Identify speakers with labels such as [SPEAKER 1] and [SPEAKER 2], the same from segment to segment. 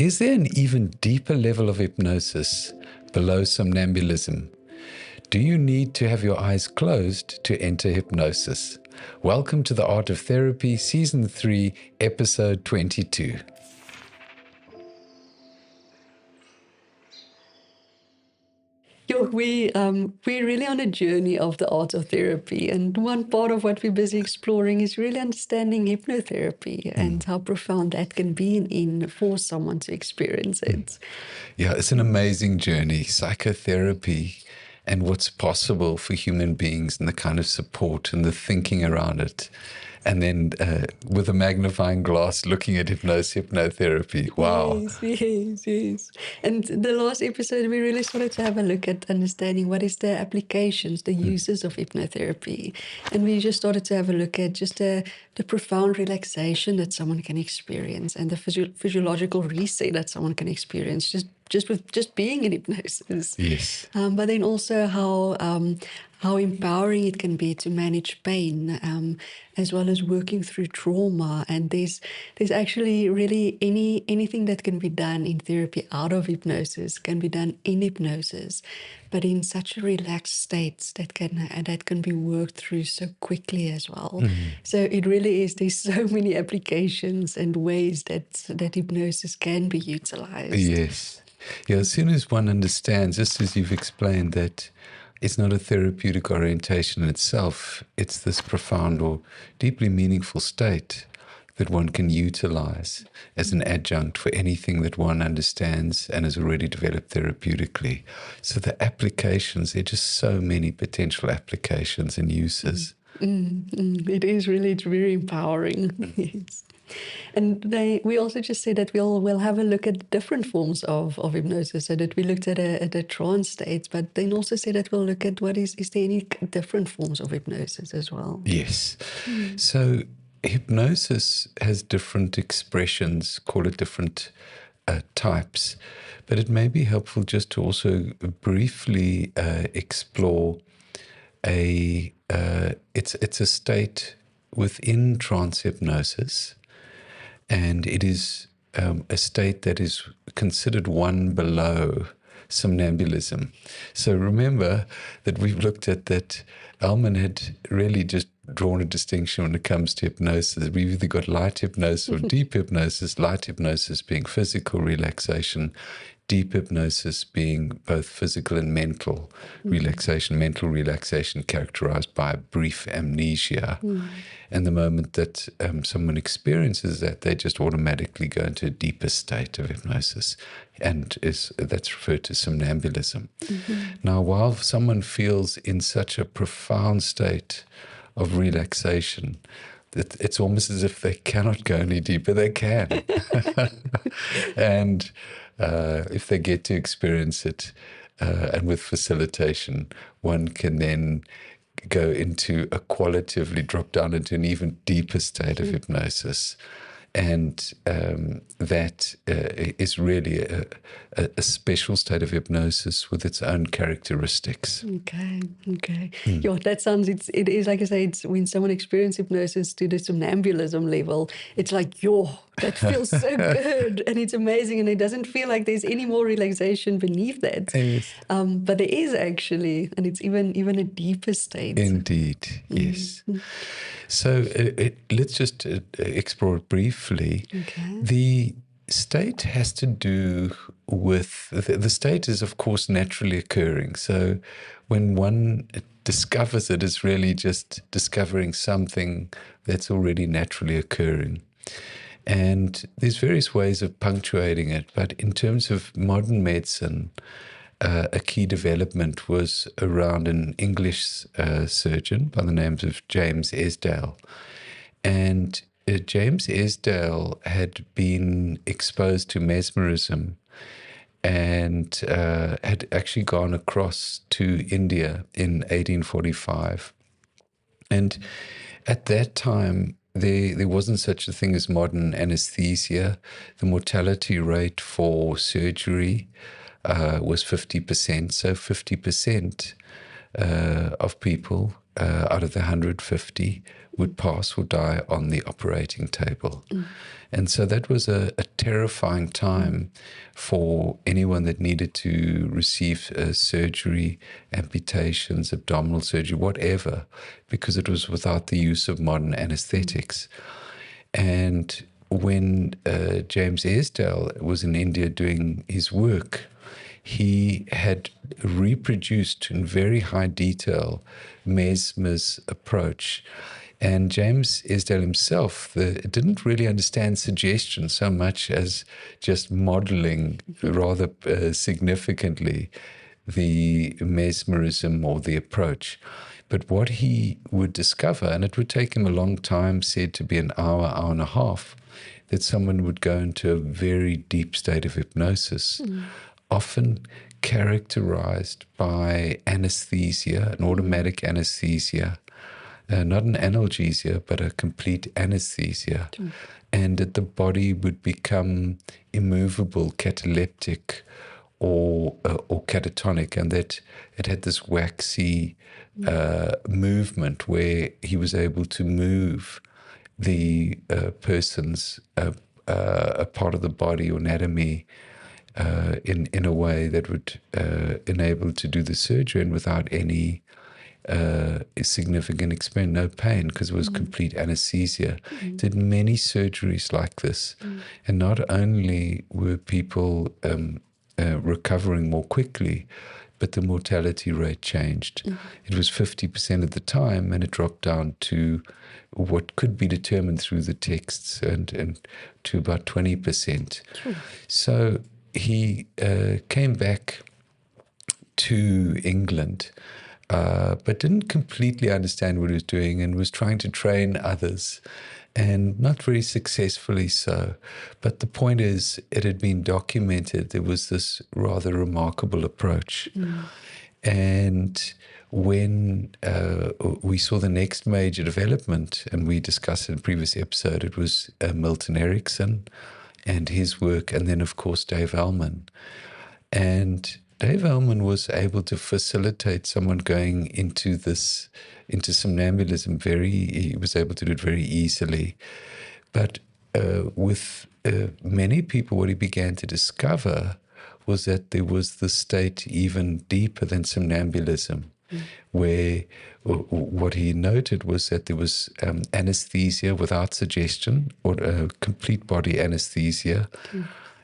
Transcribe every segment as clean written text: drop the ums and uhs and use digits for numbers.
[SPEAKER 1] Is there an even deeper level of hypnosis below somnambulism? Do you need to have your eyes closed to enter hypnosis? Welcome to The Art of Therapy, Season 3, Episode 22.
[SPEAKER 2] We're really on a journey of the art of therapy, and one part of what we're busy exploring is really understanding hypnotherapy and how profound that can be for someone to experience it.
[SPEAKER 1] Yeah, it's an amazing journey, psychotherapy, and what's possible for human beings and the kind of support and the thinking around it. And then with a magnifying glass looking at hypnotherapy. Wow.
[SPEAKER 2] Yes. And the last episode, we really started to have a look at understanding what is the applications, the uses of hypnotherapy. And we just started to have a look at just the profound relaxation that someone can experience and the physiological reset that someone can experience just being in hypnosis.
[SPEAKER 1] Yes.
[SPEAKER 2] But then also how empowering it can be to manage pain, as well as working through trauma. And there's actually really anything that can be done in therapy out of hypnosis can be done in hypnosis, but in such a relaxed state that can be worked through so quickly as well. So it really is, there's so many applications and ways that hypnosis can be utilized.
[SPEAKER 1] Yes. Yeah, as soon as one understands, just as you've explained, that it's not a therapeutic orientation in itself, it's this profound or deeply meaningful state that one can utilize as an adjunct for anything that one understands and has already developed therapeutically. So the applications, there are just so many potential applications and uses.
[SPEAKER 2] It is really, it's very empowering. Yes. And we also just said that we'll have a look at different forms of hypnosis, so that we looked at a trance state, but then also said that we'll look at is there any different forms of hypnosis as well?
[SPEAKER 1] Yes. So hypnosis has different expressions, call it different types, but it may be helpful just to also briefly explore it's a state within trance hypnosis. And it is a state that is considered one below somnambulism. So remember that we've looked at that Elman had really just drawn a distinction when it comes to hypnosis. We've either got light hypnosis or deep hypnosis, light hypnosis being physical relaxation, deep hypnosis being both physical and mental relaxation, mental relaxation characterized by brief amnesia. And the moment that someone experiences that, they just automatically go into a deeper state of hypnosis, and that's referred to somnambulism. Now, while someone feels in such a profound state of relaxation, that it's almost as if they cannot go any deeper, they can. And if they get to experience it, and with facilitation, one can then go into qualitatively drop down into an even deeper state of hypnosis. And that is really a special state of hypnosis with its own characteristics.
[SPEAKER 2] Okay. Yeah, that sounds, it is like I say, it's when someone experiences hypnosis to the somnambulism level, it's like, that feels so good and it's amazing, and it doesn't feel like there's any more relaxation beneath that.
[SPEAKER 1] Yes.
[SPEAKER 2] But there is actually, and it's even a deeper state.
[SPEAKER 1] Indeed, yes. So let's just explore it briefly.
[SPEAKER 2] Okay.
[SPEAKER 1] The state has to do with, the state is of course naturally occurring. So when one discovers it, it's really just discovering something that's already naturally occurring. And there's various ways of punctuating it, but in terms of modern medicine, a key development was around an English surgeon by the name of James Esdaile. And James Esdaile had been exposed to mesmerism and had actually gone across to India in 1845. And at that time, there wasn't such a thing as modern anesthesia. The mortality rate for surgery was 50%. So 50% of people out of the 150 would pass or die on the operating table. And so that was a terrifying time for anyone that needed to receive surgery, amputations, abdominal surgery, whatever, because it was without the use of modern anesthetics. And when James Esdaile was in India doing his work, he had reproduced in very high detail Mesmer's approach. And James Esdaile himself didn't really understand suggestion so much as just modeling rather significantly the mesmerism or the approach. But what he would discover, and it would take him a long time, said to be an hour, hour and a half, that someone would go into a very deep state of hypnosis, often characterized by anesthesia, an automatic anesthesia, not an analgesia, but a complete anesthesia, and that the body would become immovable, cataleptic, or catatonic, and that it had this waxy movement where he was able to move the person's a part of the body or anatomy in a way that would enable to do the surgery and without any significant experience, no pain, because it was complete anesthesia. Did many surgeries like this. And not only were people recovering more quickly, but the mortality rate changed. It was 50% at the time, and it dropped down to what could be determined through the texts and to about 20%. So he came back to England, but didn't completely understand what he was doing and was trying to train others, and not very successfully so. But the point is, it had been documented. There was this rather remarkable approach. And when we saw the next major development, and we discussed it in a previous episode, it was Milton Erickson and his work, and then, of course, Dave Elman. And Dave Elman was able to facilitate someone going into somnambulism he was able to do it very easily. But with many people, what he began to discover was that there was the state even deeper than somnambulism, where what he noted was that there was anesthesia without suggestion, or complete body anesthesia,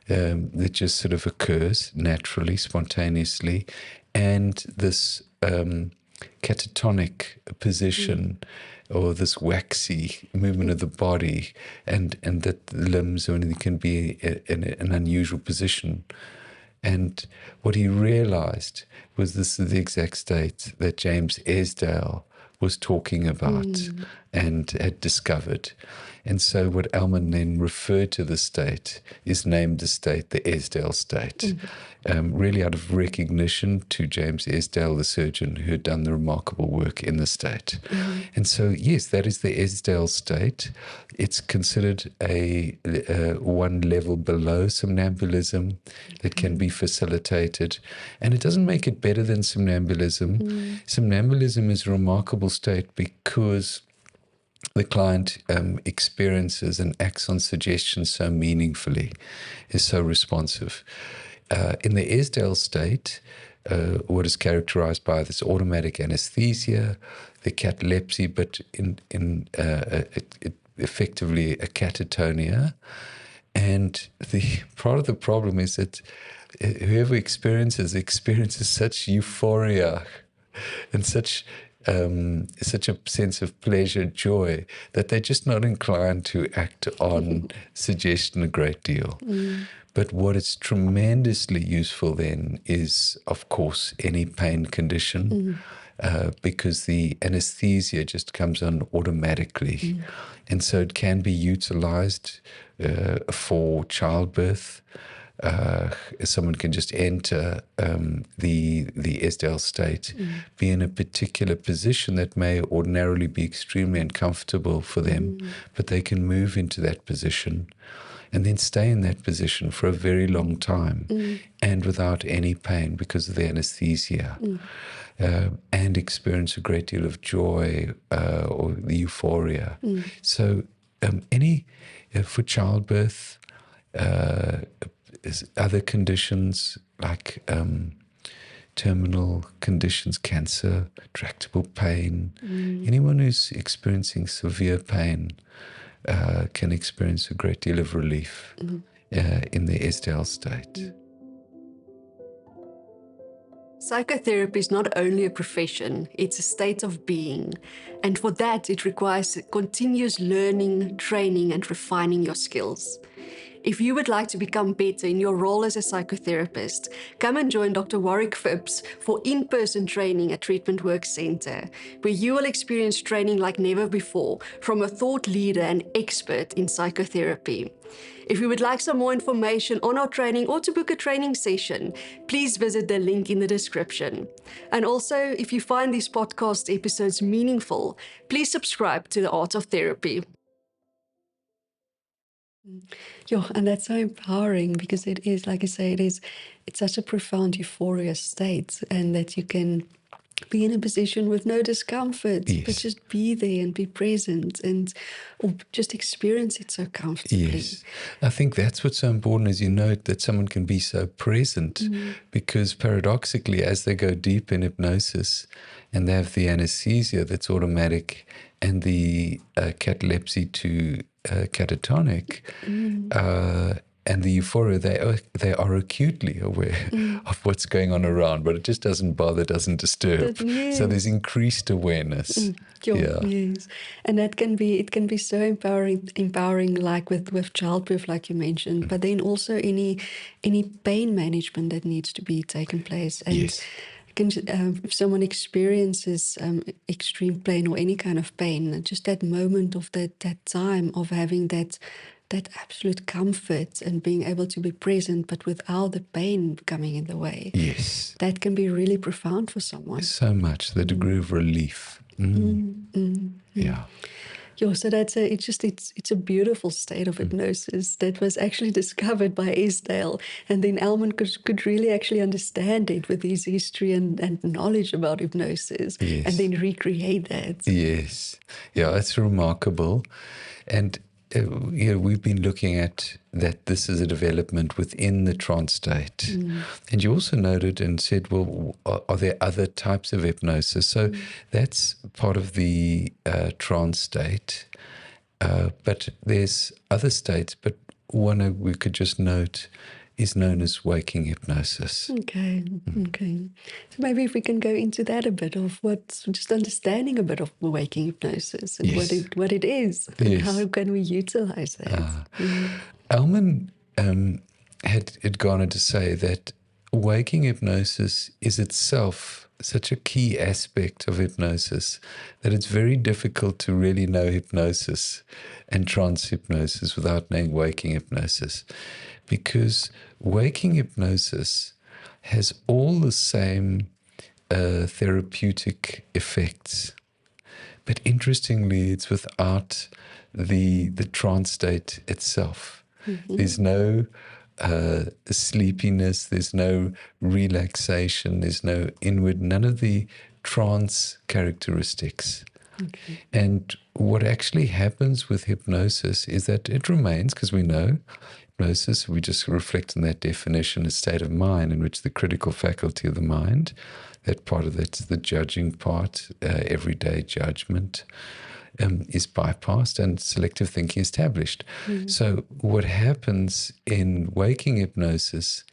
[SPEAKER 1] that just sort of occurs naturally, spontaneously, and this catatonic position, or this waxy movement of the body, and that the limbs or anything can be in an unusual position. And what he realized was this is the exact state that James Esdaile was talking about and had discovered. And so what Elman then referred to the state is named the state the Esdaile state, really out of recognition to James Esdaile, the surgeon who had done the remarkable work in the state. And so, yes, that is the Esdaile state. It's considered a one level below somnambulism that can be facilitated. And it doesn't make it better than somnambulism. Somnambulism is a remarkable state because the client experiences and acts on suggestion so meaningfully, is so responsive. In the Esdaile state, what is characterized by this automatic anesthesia, the catalepsy, but in effectively a catatonia. And the part of the problem is that whoever experiences such euphoria and such a sense of pleasure, joy, that they're just not inclined to act on suggestion a great deal. But what is tremendously useful then is, of course, any pain condition, because the anesthesia just comes on automatically. And so it can be utilized for childbirth. Someone can just enter the Esdaile state, be in a particular position that may ordinarily be extremely uncomfortable for them, but they can move into that position and then stay in that position for a very long time and without any pain because of the anesthesia, and experience a great deal of joy or the euphoria. So for childbirth, other conditions like terminal conditions, cancer, intractable pain, anyone who's experiencing severe pain can experience a great deal of relief in the Esdaile state.
[SPEAKER 2] Psychotherapy is not only a profession, it's a state of being. And for that, it requires continuous learning, training, and refining your skills. If you would like to become better in your role as a psychotherapist, come and join Dr. Warwick Phipps for in-person training at Treatment Works Centre, where you will experience training like never before from a thought leader and expert in psychotherapy. If you would like some more information on our training or to book a training session, please visit the link in the description. And also, if you find these podcast episodes meaningful, please subscribe to The Art of Therapy. Yeah, and that's so empowering because it is, like I say, it's such a profound euphoria state, and that you can be in a position with no discomfort, but just be there and be present and or just experience it so comfortably.
[SPEAKER 1] Yes. I think that's what's so important, as you note, that someone can be so present, because paradoxically, as they go deep in hypnosis and they have the anesthesia that's automatic and the catalepsy to catatonic, and the euphoria, they are acutely aware of what's going on around, but it just doesn't bother, doesn't disturb. So there's increased awareness.
[SPEAKER 2] Yes. And it can be so empowering, like with childbirth, like you mentioned, but then also any pain management that needs to be taken place. And if someone experiences extreme pain or any kind of pain, just that moment of that time of having that absolute comfort and being able to be present, but without the pain coming in the way.
[SPEAKER 1] Yes.
[SPEAKER 2] That can be really profound for someone.
[SPEAKER 1] So much, the degree of relief. Yeah.
[SPEAKER 2] Yeah, so it's a beautiful state of hypnosis that was actually discovered by Esdaile, and then Elman could really actually understand it with his history and knowledge about hypnosis, and then recreate that.
[SPEAKER 1] Yes. Yeah, it's remarkable. And we've been looking at that this is a development within the trance state. And you also noted and said, well, are there other types of hypnosis? So that's part of the trance state. But there's other states, but one we could just note is known as waking hypnosis.
[SPEAKER 2] Okay. So maybe if we can go into that a bit of just understanding a bit of waking hypnosis and what it is and how can we utilize that.
[SPEAKER 1] Elman had gone on to say that waking hypnosis is itself such a key aspect of hypnosis that it's very difficult to really know hypnosis and trance hypnosis without knowing waking hypnosis, because waking hypnosis has all the same therapeutic effects, but interestingly, it's without the trance state itself. There's no sleepiness, there's no relaxation, there's no inward, none of the trance characteristics. And what actually happens with hypnosis is that it remains, because we know hypnosis, we just reflect on that definition, a state of mind in which the critical faculty of the mind, that part of that's the judging part, everyday judgment, is bypassed and selective thinking established. So what happens in waking hypnosis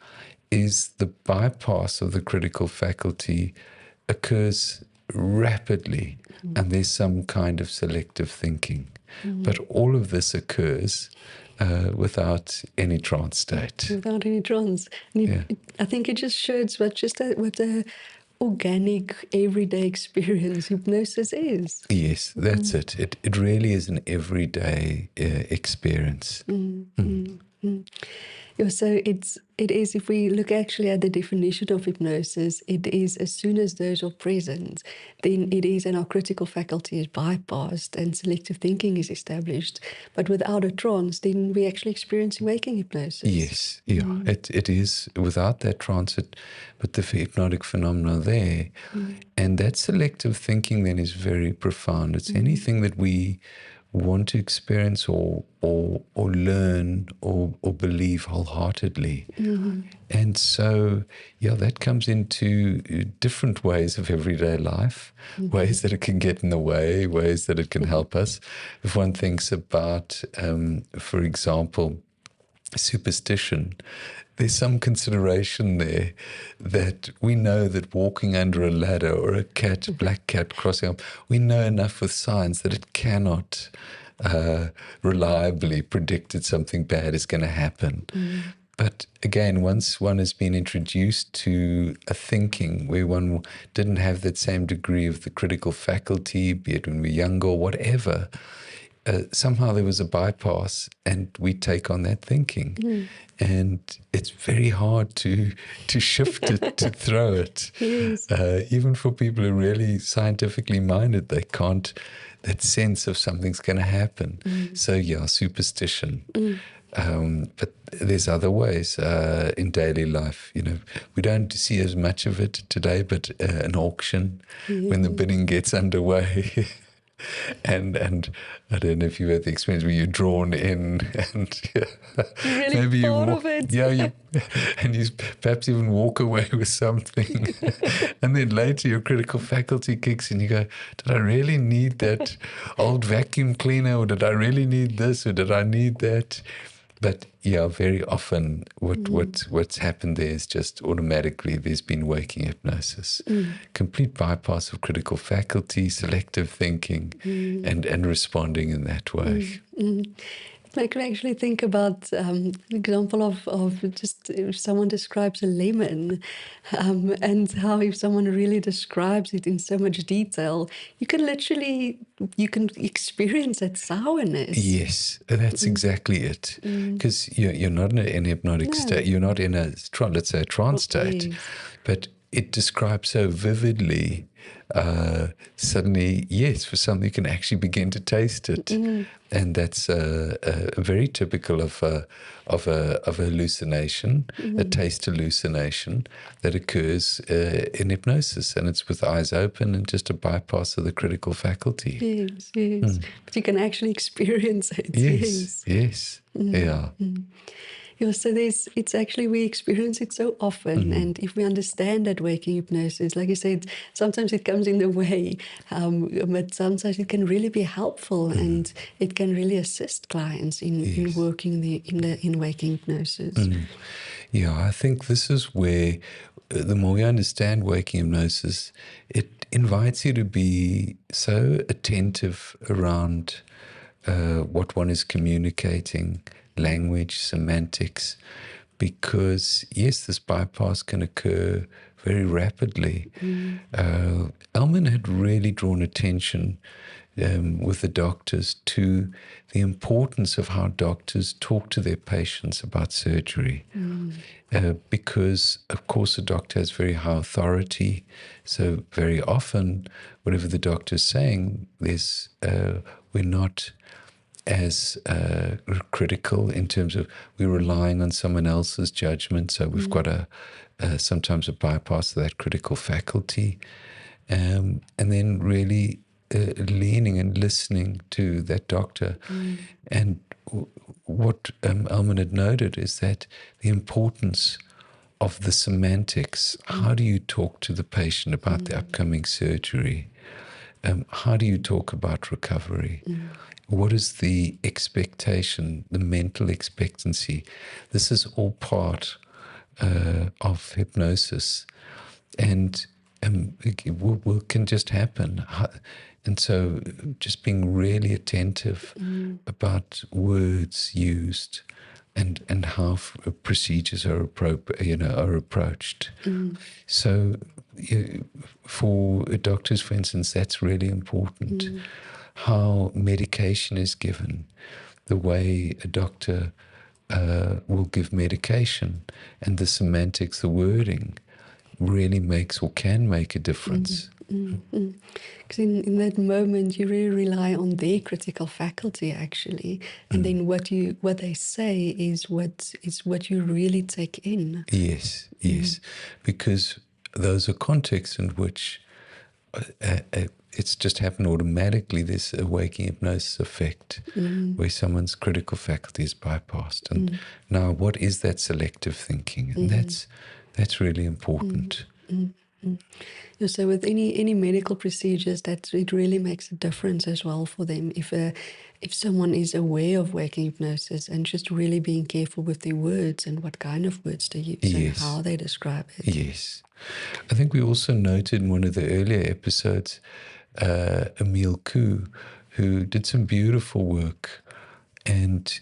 [SPEAKER 1] is the bypass of the critical faculty occurs rapidly, and there's some kind of selective thinking. But all of this occurs without any trance state.
[SPEAKER 2] Without any trance. I think it just shows what the organic, everyday experience hypnosis is.
[SPEAKER 1] Yes, that's it. It really is an everyday experience.
[SPEAKER 2] Yeah, so it is, if we look actually at the definition of hypnosis, it is as soon as those are present, then it is, and our critical faculty is bypassed and selective thinking is established. But without a trance, then we actually experience waking hypnosis.
[SPEAKER 1] Yes, yeah, it is without that transit, but the hypnotic phenomena there. And that selective thinking then is very profound. It's anything that we want to experience or learn or believe wholeheartedly. And so, yeah, that comes into different ways of everyday life, ways that it can get in the way, ways that it can help us. If one thinks about, for example, superstition, there's some consideration there that we know that walking under a ladder or a black cat crossing up, we know enough with science that it cannot reliably predict that something bad is going to happen. But again, once one has been introduced to a thinking where one didn't have that same degree of the critical faculty, be it when we're younger or whatever, somehow there was a bypass and we take on that thinking. And it's very hard to shift it, to throw it.
[SPEAKER 2] Yes.
[SPEAKER 1] Even for people who are really scientifically minded, they can't, that sense of something's going to happen. So yeah, superstition. But there's other ways in daily life. You know, we don't see as much of it today, but an auction, when the bidding gets underway. And I don't know if you've had the experience where you're drawn in and
[SPEAKER 2] Really
[SPEAKER 1] maybe you
[SPEAKER 2] part
[SPEAKER 1] walk,
[SPEAKER 2] of it.
[SPEAKER 1] and you perhaps even walk away with something, and then later your critical faculty kicks in. You go, did I really need that old vacuum cleaner, or did I really need this, or did I need that? But yeah, very often what's happened there is just automatically there's been waking hypnosis, complete bypass of critical faculty, selective thinking, and responding in that way.
[SPEAKER 2] I can actually think about the example of just if someone describes a lemon, and how if someone really describes it in so much detail, you can experience that sourness.
[SPEAKER 1] Yes, that's exactly it. Because you're not in a hypnotic state. You're not in a, let's say, a trance state.
[SPEAKER 2] Yes.
[SPEAKER 1] But it describes so vividly, suddenly, yes, for something you can actually begin to taste it. And that's very typical of a hallucination, a taste hallucination that occurs in hypnosis. And it's with eyes open and just a bypass of the critical faculty.
[SPEAKER 2] Yes, yes. But you can actually experience it.
[SPEAKER 1] Yes. Yeah.
[SPEAKER 2] Yeah, so it's actually, we experience it so often, and if we understand that waking hypnosis, like you said, sometimes it comes in the way, but sometimes it can really be helpful, and it can really assist clients in working in waking hypnosis.
[SPEAKER 1] Yeah, I think this is where the more you understand waking hypnosis, it invites you to be so attentive around what one is communicating, language, semantics, because yes, this bypass can occur very rapidly. Elman had really drawn attention with the doctors to the importance of how doctors talk to their patients about surgery. Because, of course, the doctor has very high authority. So very often, whatever the doctor is saying, we're not as critical in terms of we're relying on someone else's judgment. So we've got sometimes a bypass of that critical faculty. And then really leaning and listening to that doctor. And what Elman had noted is that the importance of the semantics. How do you talk to the patient about the upcoming surgery? How do you talk about recovery? What is the expectation, the mental expectancy? This is all part of hypnosis, and it can just happen. And so just being really attentive about words used and how procedures are approached. So for doctors, for instance, that's really important. How medication is given, the way a doctor will give medication, and the semantics, the wording, really makes or can make a difference.
[SPEAKER 2] Because in that moment, you really rely on their critical faculty, actually, and then what they say is what you really take in.
[SPEAKER 1] Yes, yes, because those are contexts in which it's just happened automatically. This waking hypnosis effect, where someone's critical faculty is bypassed, and now what is that selective thinking? And that's really important.
[SPEAKER 2] So with any medical procedures, that it really makes a difference as well for them. If someone is aware of waking hypnosis and just really being careful with their words and what kind of words they use and how they describe it.
[SPEAKER 1] Yes. I think we also noted in one of the earlier episodes, Émile Coué, who did some beautiful work, and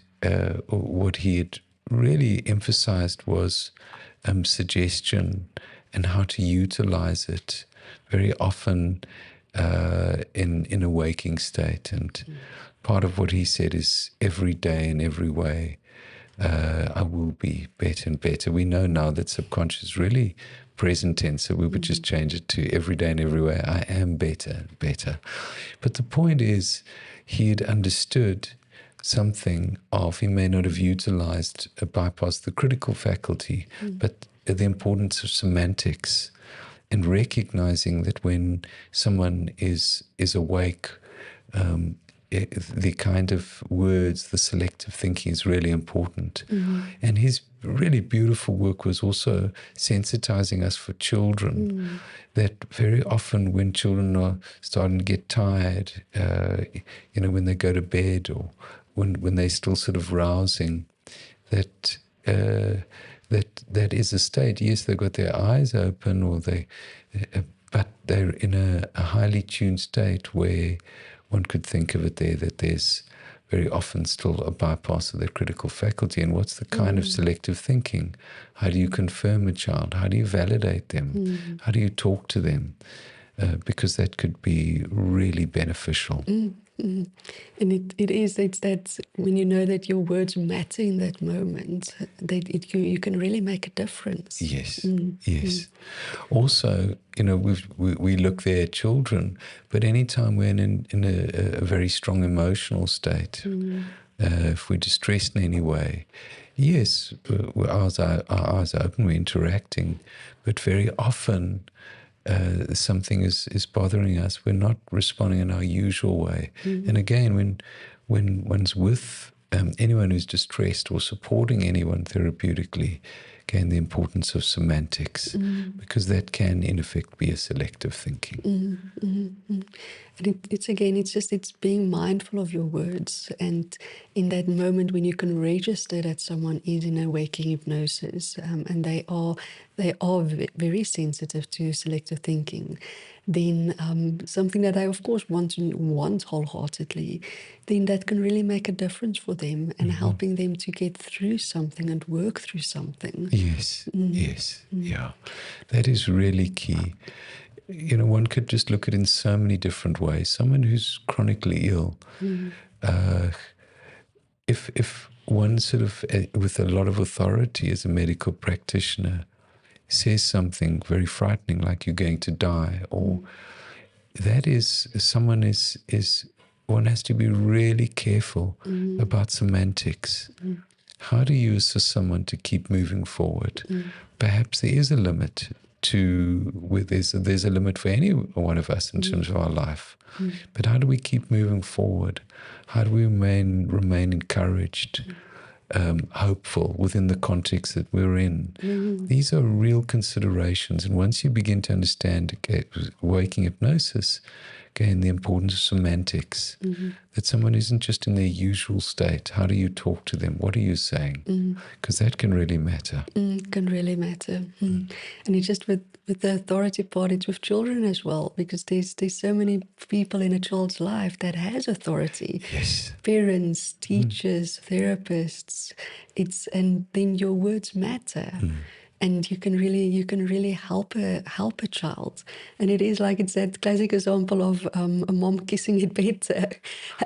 [SPEAKER 1] what he had really emphasized was suggestion and how to utilize it very often in a waking state. And part of what he said is every day in every way, I will be better and better. We know now that subconscious is really present tense, so we would just change it to every day in every way. I am better, better. But the point is, he had understood something of, he may not have utilized, bypassed the critical faculty, but the importance of semantics and recognizing that when someone is awake, the kind of words, the selective thinking is really important. And his really beautiful work was also sensitizing us for children, that very often when children are starting to get tired, when they go to bed or when they're still sort of rousing, that is a state. Yes, they've got their eyes open, but they're in a highly tuned state where one could think of it there that there's very often still a bypass of their critical faculty. And what's the kind of selective thinking? How do you confirm a child? How do you validate them? How do you talk to them? Because that could be really beneficial.
[SPEAKER 2] And it's that when you know that your words matter in that moment, that you can really make a difference.
[SPEAKER 1] Yes, yes. Also, we look there at children, but anytime we're in a very strong emotional state, if we're distressed in any way, yes, our eyes are open, we're interacting, but very often something is bothering us. We're not responding in our usual way. And again, when one's with anyone who's distressed or supporting anyone therapeutically, again, the importance of semantics, because that can, in effect, be a selective thinking.
[SPEAKER 2] And it's being mindful of your words, and in that moment when you can register that someone is in a waking hypnosis, and they are very sensitive to selective thinking, then something that I of course want wholeheartedly, then that can really make a difference for them and helping them to get through something and work through something.
[SPEAKER 1] Yes, yes, yeah. That is really key. One could just look at it in so many different ways. Someone who's chronically ill, if one sort of, with a lot of authority as a medical practitioner, says something very frightening, like you're going to die, or that is, one has to be really careful about semantics. How do you assist someone to keep moving forward? Perhaps there is a limit there's a limit for any one of us in terms of our life. But how do we keep moving forward? How do we remain encouraged, hopeful within the context that we're in? These are real considerations. And once you begin to understand waking hypnosis, again, the importance of semantics, that someone isn't just in their usual state. How do you talk to them? What are you saying? Because that can really matter.
[SPEAKER 2] Can really matter. And it's just with the authority part, it's with children as well, because there's so many people in a child's life that has authority.
[SPEAKER 1] Yes.
[SPEAKER 2] Parents, teachers, therapists. And then your words matter. and you can really help a child. And it is like, it's that classic example of a mom kissing it better.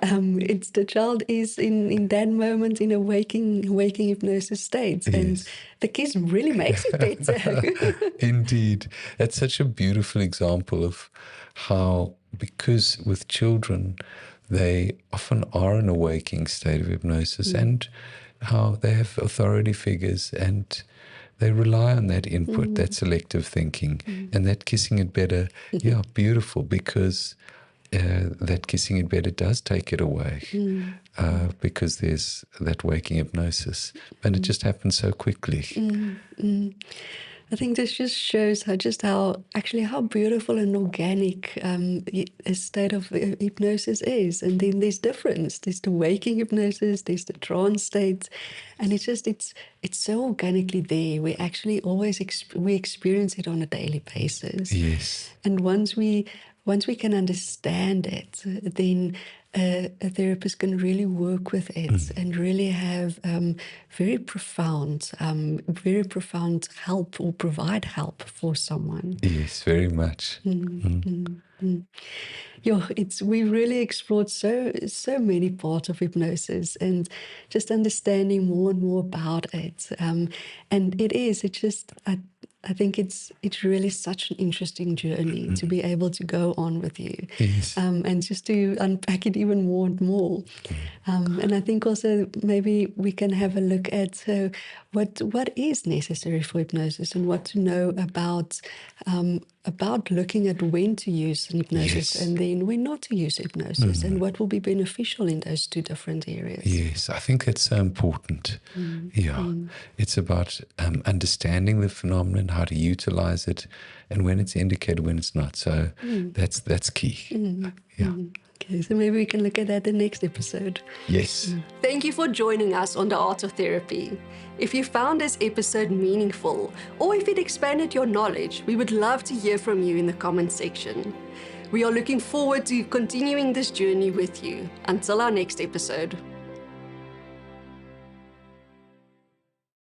[SPEAKER 2] It's the child is in that moment in a waking hypnosis state, and
[SPEAKER 1] Yes.
[SPEAKER 2] the kiss really makes it better.
[SPEAKER 1] Indeed. That's such a beautiful example of how, because with children, they often are in a waking state of hypnosis, and how they have authority figures and they rely on that input, that selective thinking, and that kissing it better. Yeah, beautiful, because that kissing it better does take it away, because there's that waking hypnosis, and it just happens so quickly.
[SPEAKER 2] I think this just shows how beautiful and organic a state of hypnosis is. And then there's difference. There's the waking hypnosis, there's the trance state, and it's so organically there. We actually always we experience it on a daily basis.
[SPEAKER 1] Yes.
[SPEAKER 2] And once we can understand it, then a therapist can really work with it and really have very profound help, or provide help for someone.
[SPEAKER 1] Yes, very much.
[SPEAKER 2] Yeah, we really explored so many parts of hypnosis, and just understanding more and more about it. And I think it's really such an interesting journey to be able to go on with you.
[SPEAKER 1] Yes.
[SPEAKER 2] And just to unpack it even more and more. And I think also maybe we can have a look at what is necessary for hypnosis, and what to know about looking at when to use hypnosis, and then when not to use hypnosis, and what will be beneficial in those two different areas.
[SPEAKER 1] Yes, I think that's so important. It's about understanding the phenomenon, how to utilize it, and when it's indicated, when it's not. So that's key. Yeah.
[SPEAKER 2] Okay, so maybe we can look at that in the next episode.
[SPEAKER 1] Yes.
[SPEAKER 2] Thank you for joining us on The Art of Therapy. If you found this episode meaningful, or if it expanded your knowledge, we would love to hear from you in the comments section. We are looking forward to continuing this journey with you. Until our next episode.